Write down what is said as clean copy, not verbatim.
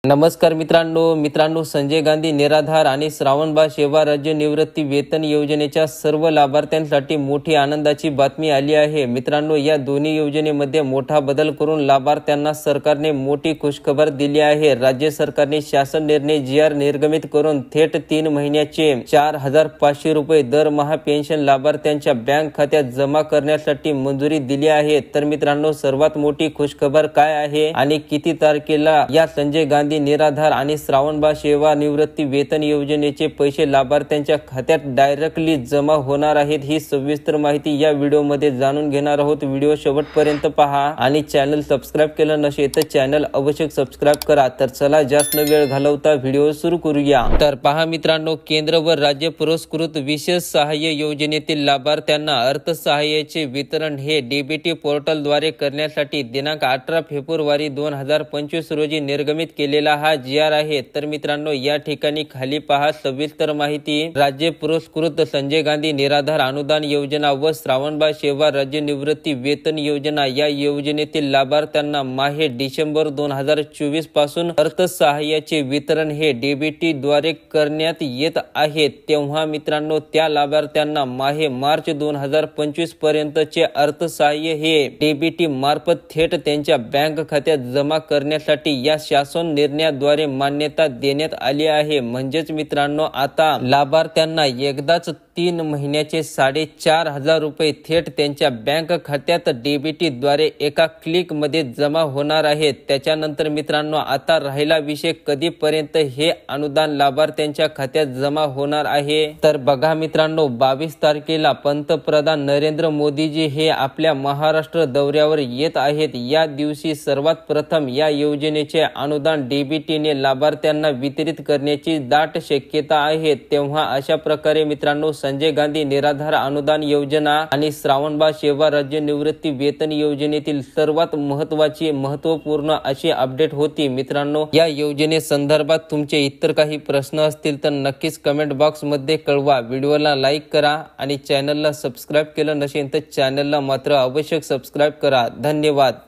नमस्कार मित्रांनो संजय गांधी निराधार आणि श्रावणबाळ सेवा राज्य निवृत्ती वेतन योजनेच्या सर्व लाभार्थ्यांसाठी मोठी आनंदाची बातमी आली आहे। मित्रांनो, या दोन्ही योजनेमध्ये मोठा बदल करून लाभार्थ्यांना सरकारने मोठी खुशखबर दिली आहे। राज्य सरकारने शासन निर्णय GR निर्गमित करून थेट 3 महिन्याचे 4500 रुपये दरमहा पेन्शन लाभार्थ्यांच्या बँक खात्यात जमा करण्यासाठी मंजुरी दिली आहे। तर मित्रांनो, सर्वात मोठी खुशखबर काय आहे आणि किती तारखेला या संजय गांधी निराधार आणि श्रावणबाळ सेवा निवृत्ती वेतन योजनेचे पैसे लाभार्थ्यांच्या खात्यात डायरेक्टली जमा होणार आहेत, ही सविस्तर माहिती या व्हिडिओमध्ये जाणून घेणार आहोत। व्हिडिओ शेवटपर्यंत पहा आणि चॅनल सबस्क्राइब केलं नसेल तर चॅनल अवश्य सबस्क्राइब करा। तर चला जास्त वेळ घालवता व्हिडिओ सुरू करूया। तर पहा मित्रांनो, केंद्र व राज्य पुरस्कृत विशेष सहाय्य योजनेतील लाभार्थ्यांना अर्थसहाय्याचे वितरण हे DBT पोर्टलद्वारे करण्यासाठी दिनांक 18 फेब्रुवारी 2025 रोजी निर्गमित केलेला हा GR आहे। तर मित्रांनो, या ठिकाणी खाली पहा सविस्तर माहिती। राज्य पुरस्कृत संजय गांधी निराधार अनुदान योजना व श्रावणबाळ सेवा राज्य निवृत्ती वेतन योजना या योजनेतील लाभार्थ्यांना माहे डिसेंबर 2024 पासून अर्थसहाय्याचे वितरण हे DBT द्वारे करण्यात येत आहे। तेव्हा मित्रांनो, त्या लाभार्थ्यांना माहे मार्च 2025 पर्यंतचे अर्थसहाय्य हे DBT मार्फत थेट त्यांच्या बँक खात्यात जमा करण्यासाठी या शासन निर्णयाद्वारे मान्यता देण्यात आली आहे। म्हणजेच मित्रांनो, आता लाभार्थ्यांना एकदाच 3 महिन्याचे 4500 रुपये थेट त्यांच्या बँक खात्यात DBT द्वारे एका क्लिक मध्ये जमा होणार आहेत। त्याच्यानंतर मित्रांनो, आता राहिला विषय कधीपर्यंत हे अनुदान लाभार्थ्यांच्या खात्यात जमा होणार आहे। तर बघा मित्रांनो, 22 तारखेला पंतप्रधान नरेंद्र मोदीजी हे आपल्या महाराष्ट्र दौऱ्यावर येत आहेत। या दिवशी सर्वात प्रथम या योजनेचे अनुदान DBT ने लाभार्थ्यांना वितरित करण्याची दाट शक्यता आहे। तेव्हा अशा प्रकारे मित्रांनो, संजय गांधी निराधार अनुदान योजना आणि श्रावणबाळ सेवा राज्य निवृत्ती वेतन योजनेतील सर्वात महत्त्वपूर्ण अशी अपडेट होती। मित्रांनो, या योजने संदर्भात तुमचे इतर काही प्रश्न असतील तर नक्कीच कमेंट बॉक्स मध्ये कळवा। व्हिडिओला लाईक करा आणि चॅनलला सबस्क्राइब केलं नसेल तर चॅनलला मात्र अवश्य सबस्क्राइब करा। धन्यवाद।